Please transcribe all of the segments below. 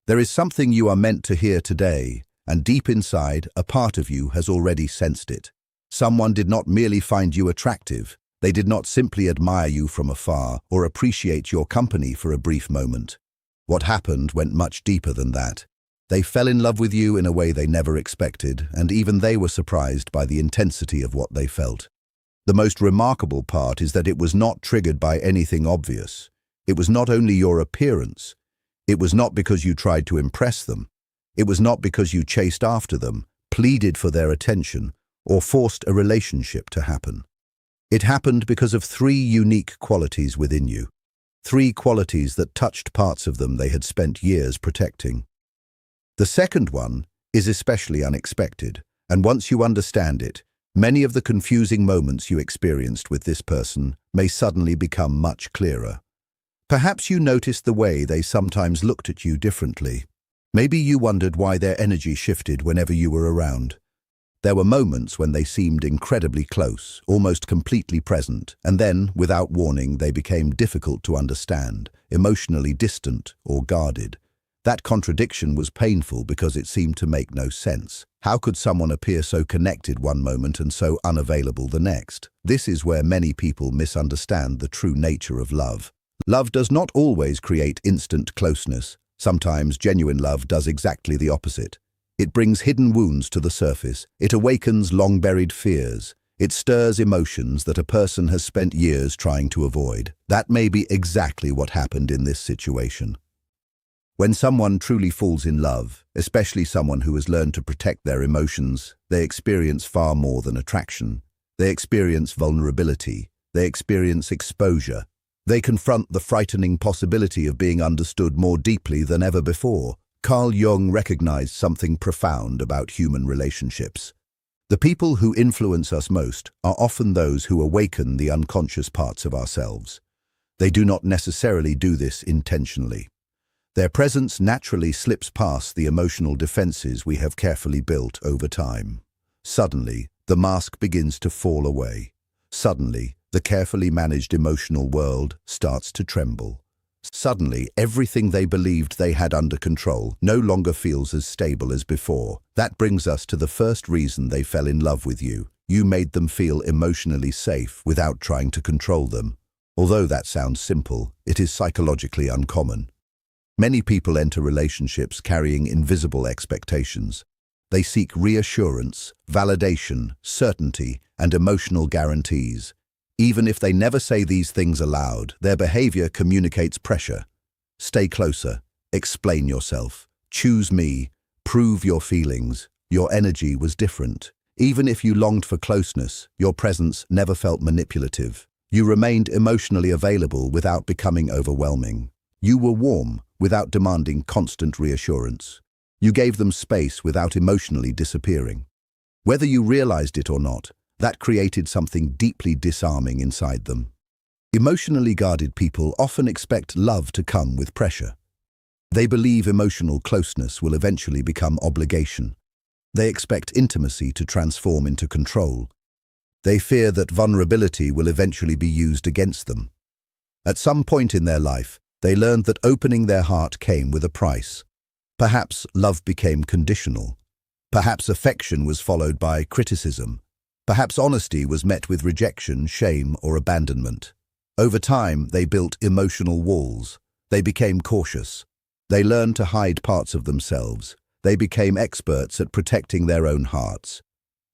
There is something you are meant to hear today, and deep inside, a part of you has already sensed it. Someone did not merely find you attractive. They did not simply admire you from afar or appreciate your company for a brief moment. What happened went much deeper than that. They fell in love with you in a way they never expected, and even they were surprised by the intensity of what they felt. The most remarkable part is that it was not triggered by anything obvious. It was not only your appearance. It was not because you tried to impress them. It was not because you chased after them, pleaded for their attention, or forced a relationship to happen. It happened because of three unique qualities within you. Three qualities that touched parts of them they had spent years protecting. The second one is especially unexpected, and once you understand it, many of the confusing moments you experienced with this person may suddenly become much clearer. Perhaps you noticed the way they sometimes looked at you differently. Maybe you wondered why their energy shifted whenever you were around. There were moments when they seemed incredibly close, almost completely present, and then, without warning, they became difficult to understand, emotionally distant or guarded. That contradiction was painful because it seemed to make no sense. How could someone appear so connected one moment and so unavailable the next? This is where many people misunderstand the true nature of love. Love does not always create instant closeness. Sometimes genuine love does exactly the opposite. It brings hidden wounds to the surface. It awakens long-buried fears. It stirs emotions that a person has spent years trying to avoid. That may be exactly what happened in this situation. When someone truly falls in love, especially someone who has learned to protect their emotions, they experience far more than attraction. They experience vulnerability. They experience exposure. They confront the frightening possibility of being understood more deeply than ever before. Carl Jung recognized something profound about human relationships. The people who influence us most are often those who awaken the unconscious parts of ourselves. They do not necessarily do this intentionally. Their presence naturally slips past the emotional defenses we have carefully built over time. Suddenly, the mask begins to fall away. Suddenly, the carefully managed emotional world starts to tremble. Suddenly, everything they believed they had under control no longer feels as stable as before. That brings us to the first reason they fell in love with you. You made them feel emotionally safe without trying to control them. Although that sounds simple, it is psychologically uncommon. Many people enter relationships carrying invisible expectations. They seek reassurance, validation, certainty, and emotional guarantees. Even if they never say these things aloud, their behavior communicates pressure. Stay closer, explain yourself, choose me, prove your feelings. Your energy was different. Even if you longed for closeness, your presence never felt manipulative. You remained emotionally available without becoming overwhelming. You were warm without demanding constant reassurance. You gave them space without emotionally disappearing. Whether you realized it or not, that created something deeply disarming inside them. Emotionally guarded people often expect love to come with pressure. They believe emotional closeness will eventually become obligation. They expect intimacy to transform into control. They fear that vulnerability will eventually be used against them. At some point in their life, they learned that opening their heart came with a price. Perhaps love became conditional. Perhaps affection was followed by criticism. Perhaps honesty was met with rejection, shame, or abandonment. Over time, they built emotional walls. They became cautious. They learned to hide parts of themselves. They became experts at protecting their own hearts.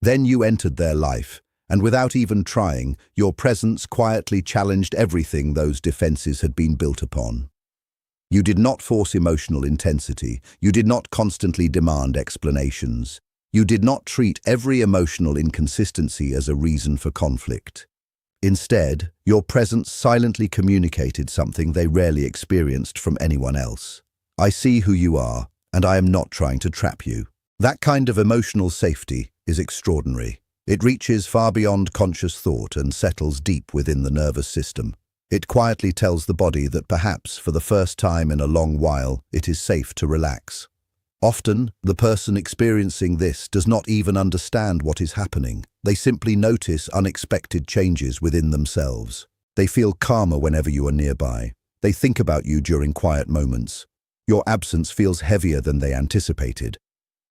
Then you entered their life, and without even trying, your presence quietly challenged everything those defenses had been built upon. You did not force emotional intensity. You did not constantly demand explanations. You did not treat every emotional inconsistency as a reason for conflict. Instead, your presence silently communicated something they rarely experienced from anyone else. I see who you are, and I am not trying to trap you. That kind of emotional safety is extraordinary. It reaches far beyond conscious thought and settles deep within the nervous system. It quietly tells the body that perhaps for the first time in a long while, it is safe to relax. Often, the person experiencing this does not even understand what is happening. They simply notice unexpected changes within themselves. They feel calmer whenever you are nearby. They think about you during quiet moments. Your absence feels heavier than they anticipated.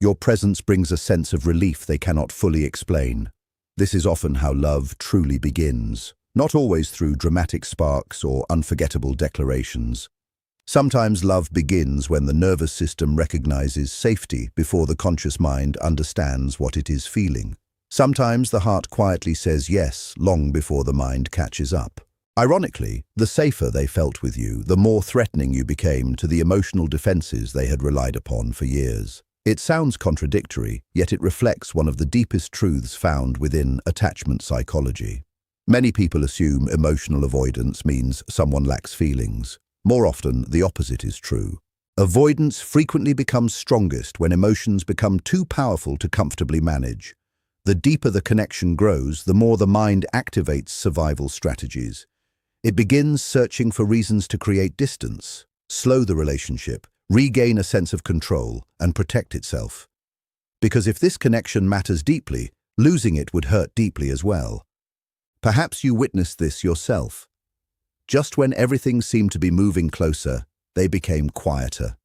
Your presence brings a sense of relief they cannot fully explain. This is often how love truly begins, not always through dramatic sparks or unforgettable declarations. Sometimes love begins when the nervous system recognizes safety before the conscious mind understands what it is feeling. Sometimes the heart quietly says yes long before the mind catches up. Ironically, the safer they felt with you, the more threatening you became to the emotional defenses they had relied upon for years. It sounds contradictory, yet it reflects one of the deepest truths found within attachment psychology. Many people assume emotional avoidance means someone lacks feelings. More often, the opposite is true. Avoidance frequently becomes strongest when emotions become too powerful to comfortably manage. The deeper the connection grows, the more the mind activates survival strategies. It begins searching for reasons to create distance, slow the relationship, regain a sense of control, and protect itself. Because if this connection matters deeply, losing it would hurt deeply as well. Perhaps you witnessed this yourself. Just when everything seemed to be moving closer, they became quieter.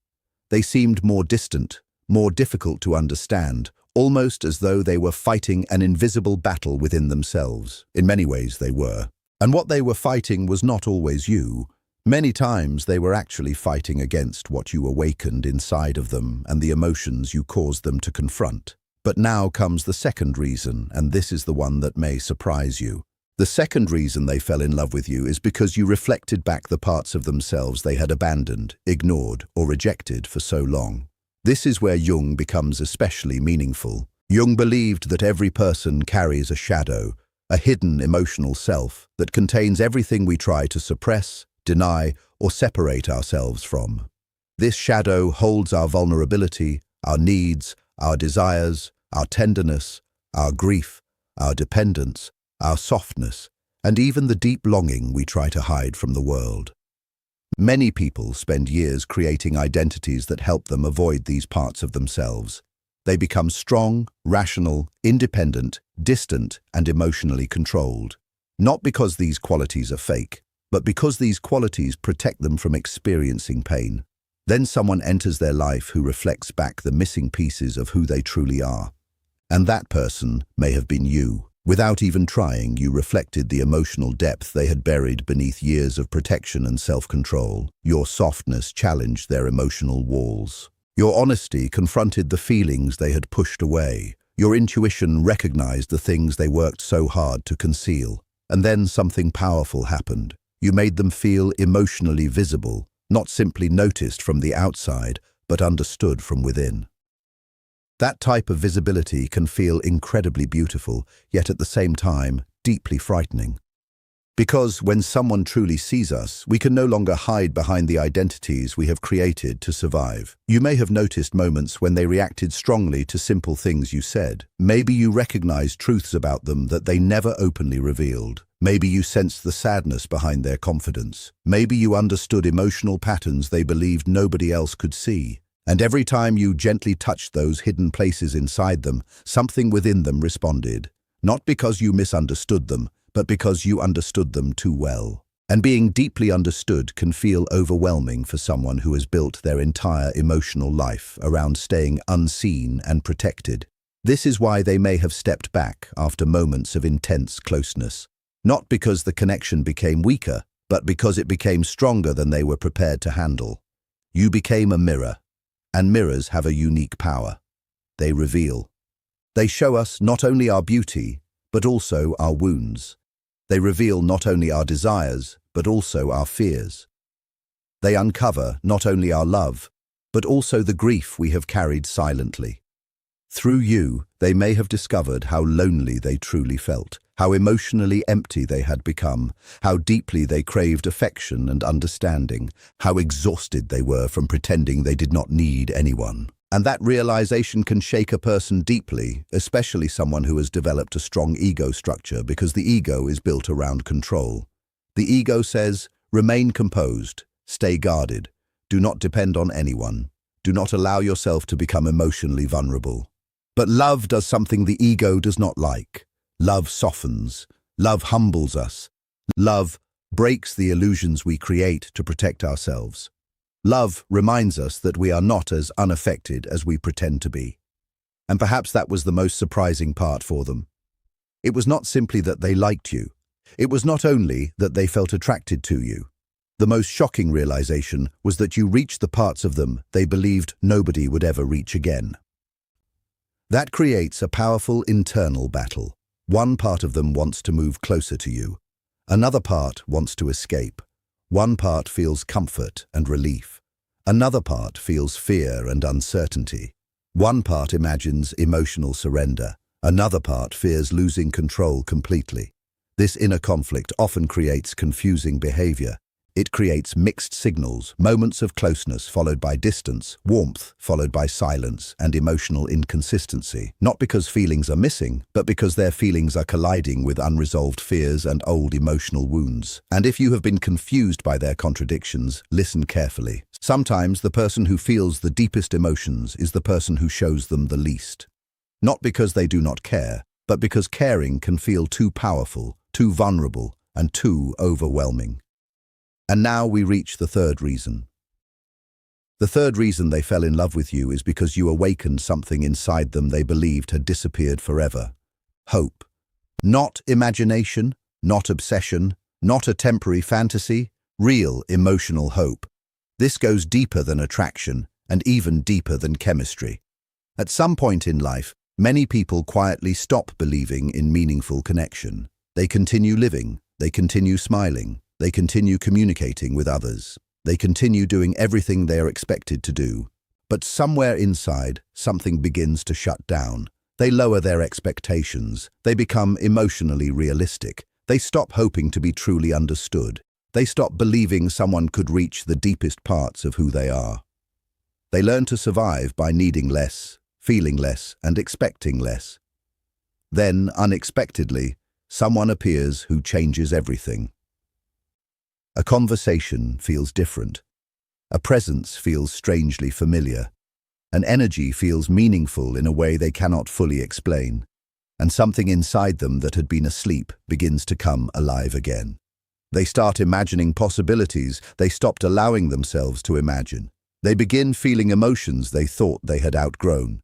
They seemed more distant, more difficult to understand, almost as though they were fighting an invisible battle within themselves. In many ways they were. And what they were fighting was not always you. Many times they were actually fighting against what you awakened inside of them and the emotions you caused them to confront. But now comes the second reason, and this is the one that may surprise you. The second reason they fell in love with you is because you reflected back the parts of themselves they had abandoned, ignored, or rejected for so long. This is where Jung becomes especially meaningful. Jung believed that every person carries a shadow, a hidden emotional self that contains everything we try to suppress, deny, or separate ourselves from. This shadow holds our vulnerability, our needs, our desires, our tenderness, our grief, our dependence, our softness, and even the deep longing we try to hide from the world. Many people spend years creating identities that help them avoid these parts of themselves. They become strong, rational, independent, distant, and emotionally controlled. Not because these qualities are fake, but because these qualities protect them from experiencing pain. Then someone enters their life who reflects back the missing pieces of who they truly are. And that person may have been you. Without even trying, you reflected the emotional depth they had buried beneath years of protection and self-control. Your softness challenged their emotional walls. Your honesty confronted the feelings they had pushed away. Your intuition recognized the things they worked so hard to conceal. And then something powerful happened. You made them feel emotionally visible, not simply noticed from the outside, but understood from within. That type of visibility can feel incredibly beautiful, yet at the same time, deeply frightening. Because when someone truly sees us, we can no longer hide behind the identities we have created to survive. You may have noticed moments when they reacted strongly to simple things you said. Maybe you recognized truths about them that they never openly revealed. Maybe you sensed the sadness behind their confidence. Maybe you understood emotional patterns they believed nobody else could see. And every time you gently touched those hidden places inside them, something within them responded. Not because you misunderstood them, but because you understood them too well. And being deeply understood can feel overwhelming for someone who has built their entire emotional life around staying unseen and protected. This is why they may have stepped back after moments of intense closeness. Not because the connection became weaker, but because it became stronger than they were prepared to handle. You became a mirror. And mirrors have a unique power. They reveal. They show us not only our beauty, but also our wounds. They reveal not only our desires, but also our fears. They uncover not only our love, but also the grief we have carried silently. Through you, they may have discovered how lonely they truly felt, how emotionally empty they had become, how deeply they craved affection and understanding, how exhausted they were from pretending they did not need anyone. And that realization can shake a person deeply, especially someone who has developed a strong ego structure, because the ego is built around control. The ego says, remain composed, stay guarded, do not depend on anyone, do not allow yourself to become emotionally vulnerable. But love does something the ego does not like. Love softens. Love humbles us. Love breaks the illusions we create to protect ourselves. Love reminds us that we are not as unaffected as we pretend to be. And perhaps that was the most surprising part for them. It was not simply that they liked you. It was not only that they felt attracted to you. The most shocking realization was that you reached the parts of them they believed nobody would ever reach again. That creates a powerful internal battle. One part of them wants to move closer to you. Another part wants to escape. One part feels comfort and relief. Another part feels fear and uncertainty. One part imagines emotional surrender. Another part fears losing control completely. This inner conflict often creates confusing behavior. It creates mixed signals, moments of closeness followed by distance, warmth followed by silence, and emotional inconsistency. Not because feelings are missing, but because their feelings are colliding with unresolved fears and old emotional wounds. And if you have been confused by their contradictions, listen carefully. Sometimes the person who feels the deepest emotions is the person who shows them the least. Not because they do not care, but because caring can feel too powerful, too vulnerable, and too overwhelming. And now we reach the third reason. The third reason they fell in love with you is because you awakened something inside them they believed had disappeared forever. Hope. Not imagination, not obsession, not a temporary fantasy, real emotional hope. This goes deeper than attraction and even deeper than chemistry. At some point in life, many people quietly stop believing in meaningful connection. They continue living, they continue smiling, they continue communicating with others. They continue doing everything they are expected to do. But somewhere inside, something begins to shut down. They lower their expectations. They become emotionally realistic. They stop hoping to be truly understood. They stop believing someone could reach the deepest parts of who they are. They learn to survive by needing less, feeling less, and expecting less. Then, unexpectedly, someone appears who changes everything. A conversation feels different. A presence feels strangely familiar. An energy feels meaningful in a way they cannot fully explain. And something inside them that had been asleep begins to come alive again. They start imagining possibilities they stopped allowing themselves to imagine. They begin feeling emotions they thought they had outgrown.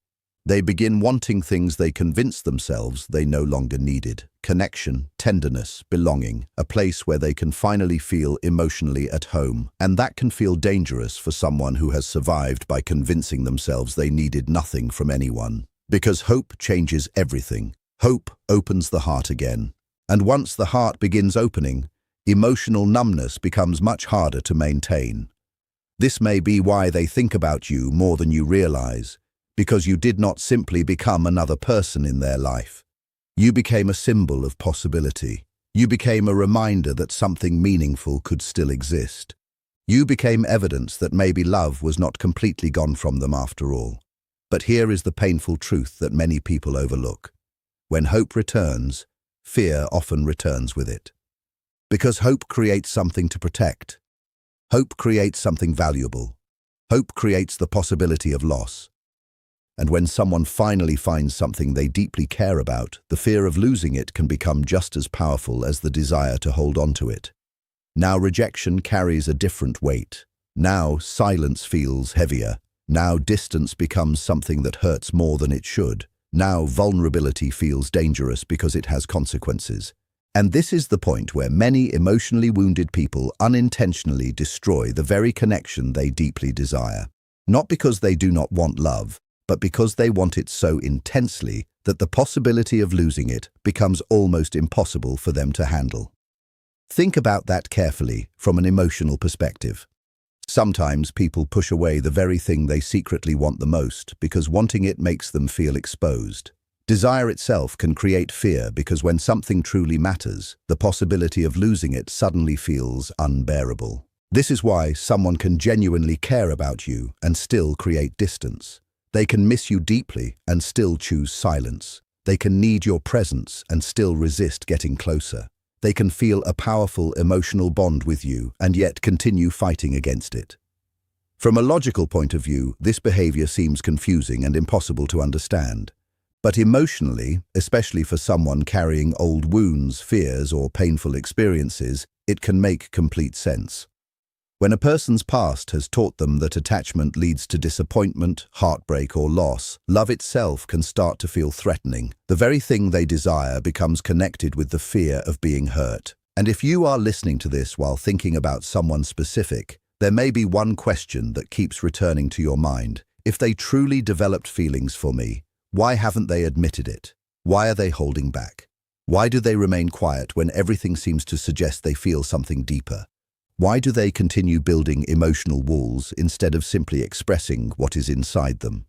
They begin wanting things they convinced themselves they no longer needed. Connection, tenderness, belonging, a place where they can finally feel emotionally at home. And that can feel dangerous for someone who has survived by convincing themselves they needed nothing from anyone. Because hope changes everything. Hope opens the heart again. And once the heart begins opening, emotional numbness becomes much harder to maintain. This may be why they think about you more than you realize. Because you did not simply become another person in their life. You became a symbol of possibility. You became a reminder that something meaningful could still exist. You became evidence that maybe love was not completely gone from them after all. But here is the painful truth that many people overlook. When hope returns, fear often returns with it. Because hope creates something to protect. Hope creates something valuable. Hope creates the possibility of loss. And when someone finally finds something they deeply care about, the fear of losing it can become just as powerful as the desire to hold on to it. Now rejection carries a different weight. Now silence feels heavier. Now distance becomes something that hurts more than it should. Now vulnerability feels dangerous because it has consequences. And this is the point where many emotionally wounded people unintentionally destroy the very connection they deeply desire. Not because they do not want love, but because they want it so intensely that the possibility of losing it becomes almost impossible for them to handle. Think about that carefully from an emotional perspective. Sometimes people push away the very thing they secretly want the most because wanting it makes them feel exposed. Desire itself can create fear because when something truly matters, the possibility of losing it suddenly feels unbearable. This is why someone can genuinely care about you and still create distance. They can miss you deeply and still choose silence. They can need your presence and still resist getting closer. They can feel a powerful emotional bond with you and yet continue fighting against it. From a logical point of view, this behavior seems confusing and impossible to understand. But emotionally, especially for someone carrying old wounds, fears, or painful experiences, it can make complete sense. When a person's past has taught them that attachment leads to disappointment, heartbreak, or loss, love itself can start to feel threatening. The very thing they desire becomes connected with the fear of being hurt. And if you are listening to this while thinking about someone specific, there may be one question that keeps returning to your mind. If they truly developed feelings for me, why haven't they admitted it? Why are they holding back? Why do they remain quiet when everything seems to suggest they feel something deeper? Why do they continue building emotional walls instead of simply expressing what is inside them?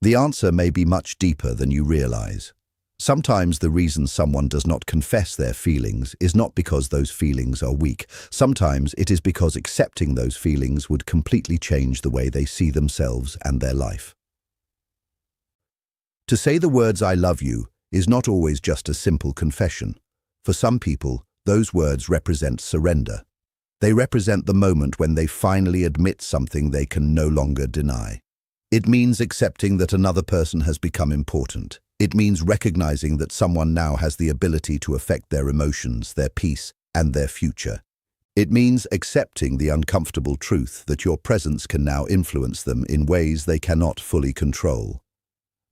The answer may be much deeper than you realize. Sometimes the reason someone does not confess their feelings is not because those feelings are weak. Sometimes it is because accepting those feelings would completely change the way they see themselves and their life. To say the words "I love you" is not always just a simple confession. For some people, those words represent surrender. They represent the moment when they finally admit something they can no longer deny. It means accepting that another person has become important. It means recognizing that someone now has the ability to affect their emotions, their peace, and their future. It means accepting the uncomfortable truth that your presence can now influence them in ways they cannot fully control.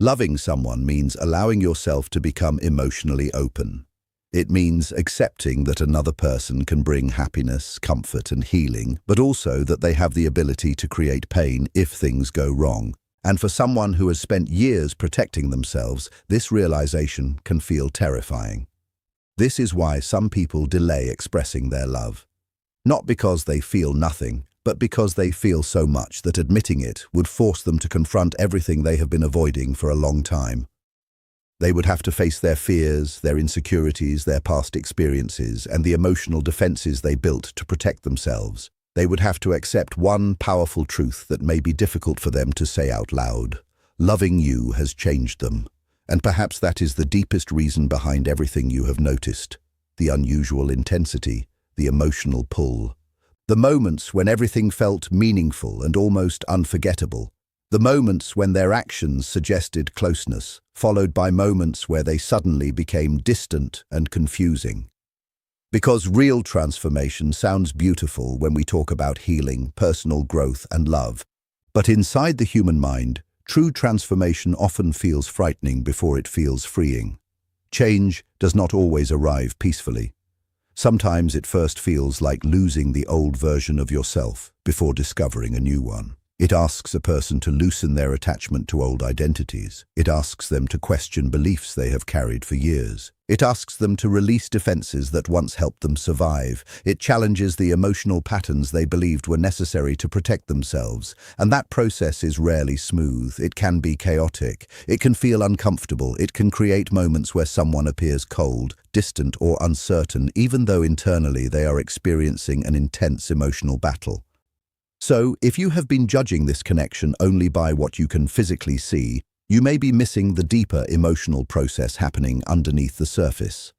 Loving someone means allowing yourself to become emotionally open. It means accepting that another person can bring happiness, comfort, and healing, but also that they have the ability to create pain if things go wrong. And for someone who has spent years protecting themselves, this realization can feel terrifying. This is why some people delay expressing their love. Not because they feel nothing, but because they feel so much that admitting it would force them to confront everything they have been avoiding for a long time. They would have to face their fears, their insecurities, their past experiences, and the emotional defenses they built to protect themselves. They would have to accept one powerful truth that may be difficult for them to say out loud. Loving you has changed them. And perhaps that is the deepest reason behind everything you have noticed. The unusual intensity, the emotional pull. The moments when everything felt meaningful and almost unforgettable. The moments when their actions suggested closeness, followed by moments where they suddenly became distant and confusing. Because real transformation sounds beautiful when we talk about healing, personal growth, and love. But inside the human mind, true transformation often feels frightening before it feels freeing. Change does not always arrive peacefully. Sometimes it first feels like losing the old version of yourself before discovering a new one. It asks a person to loosen their attachment to old identities. It asks them to question beliefs they have carried for years. It asks them to release defenses that once helped them survive. It challenges the emotional patterns they believed were necessary to protect themselves. And that process is rarely smooth. It can be chaotic. It can feel uncomfortable. It can create moments where someone appears cold, distant, or uncertain, even though internally they are experiencing an intense emotional battle. So, if you have been judging this connection only by what you can physically see, you may be missing the deeper emotional process happening underneath the surface.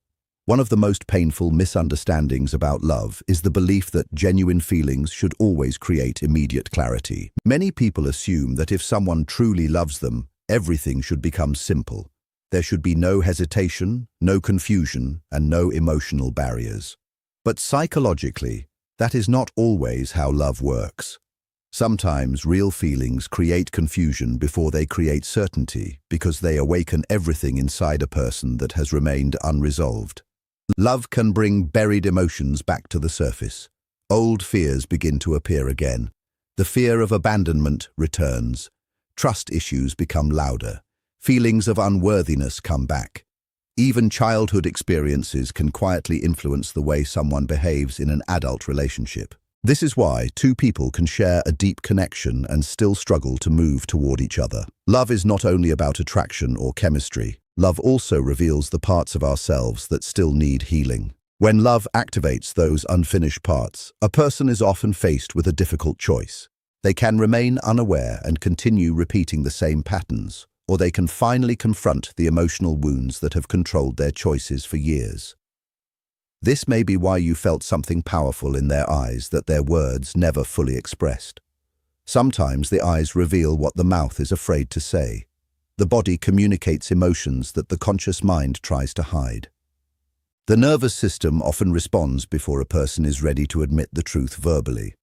One of the most painful misunderstandings about love is the belief that genuine feelings should always create immediate clarity. Many people assume that if someone truly loves them, everything should become simple. There should be no hesitation, no confusion, and no emotional barriers. But psychologically, that is not always how love works. Sometimes real feelings create confusion before they create certainty because they awaken everything inside a person that has remained unresolved. Love can bring buried emotions back to the surface. Old fears begin to appear again. The fear of abandonment returns. Trust issues become louder. Feelings of unworthiness come back. Even childhood experiences can quietly influence the way someone behaves in an adult relationship. This is why two people can share a deep connection and still struggle to move toward each other. Love is not only about attraction or chemistry. Love also reveals the parts of ourselves that still need healing. When love activates those unfinished parts, a person is often faced with a difficult choice. They can remain unaware and continue repeating the same patterns, or they can finally confront the emotional wounds that have controlled their choices for years. This may be why you felt something powerful in their eyes that their words never fully expressed. Sometimes the eyes reveal what the mouth is afraid to say. The body communicates emotions that the conscious mind tries to hide. The nervous system often responds before a person is ready to admit the truth verbally.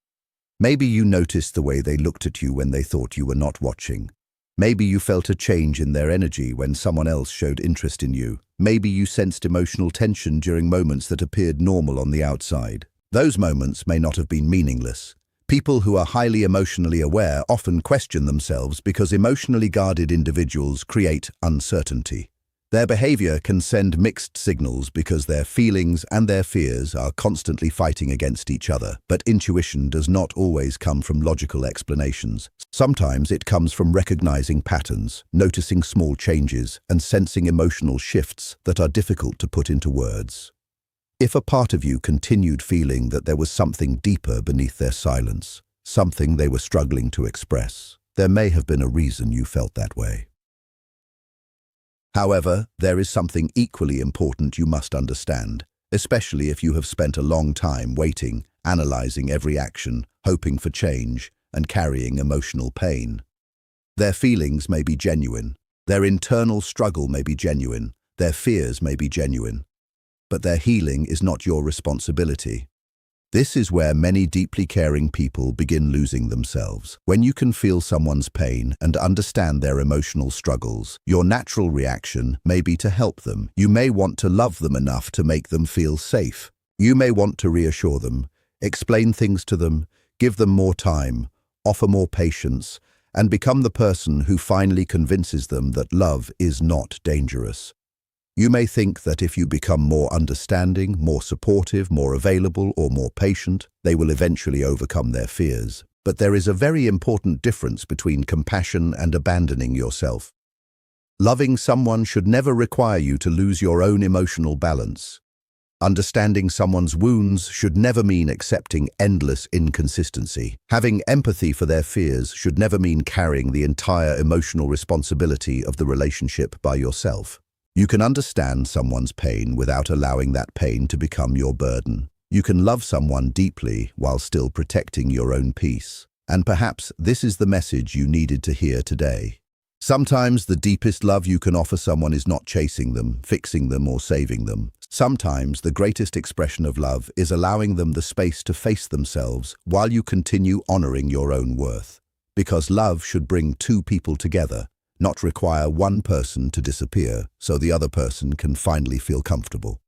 Maybe you noticed the way they looked at you when they thought you were not watching. Maybe you felt a change in their energy when someone else showed interest in you. Maybe you sensed emotional tension during moments that appeared normal on the outside. Those moments may not have been meaningless. People who are highly emotionally aware often question themselves because emotionally guarded individuals create uncertainty. Their behavior can send mixed signals because their feelings and their fears are constantly fighting against each other. But intuition does not always come from logical explanations. Sometimes it comes from recognizing patterns, noticing small changes, and sensing emotional shifts that are difficult to put into words. If a part of you continued feeling that there was something deeper beneath their silence, something they were struggling to express, there may have been a reason you felt that way. However, there is something equally important you must understand, especially if you have spent a long time waiting, analyzing every action, hoping for change, and carrying emotional pain. Their feelings may be genuine, their internal struggle may be genuine, their fears may be genuine, but their healing is not your responsibility. This is where many deeply caring people begin losing themselves. When you can feel someone's pain and understand their emotional struggles, your natural reaction may be to help them. You may want to love them enough to make them feel safe. You may want to reassure them, explain things to them, give them more time, offer more patience, and become the person who finally convinces them that love is not dangerous. You may think that if you become more understanding, more supportive, more available, or more patient, they will eventually overcome their fears. But there is a very important difference between compassion and abandoning yourself. Loving someone should never require you to lose your own emotional balance. Understanding someone's wounds should never mean accepting endless inconsistency. Having empathy for their fears should never mean carrying the entire emotional responsibility of the relationship by yourself. You can understand someone's pain without allowing that pain to become your burden. You can love someone deeply while still protecting your own peace. And perhaps this is the message you needed to hear today. Sometimes the deepest love you can offer someone is not chasing them, fixing them, or saving them. Sometimes the greatest expression of love is allowing them the space to face themselves while you continue honoring your own worth. Because love should bring two people together, not require one person to disappear so the other person can finally feel comfortable.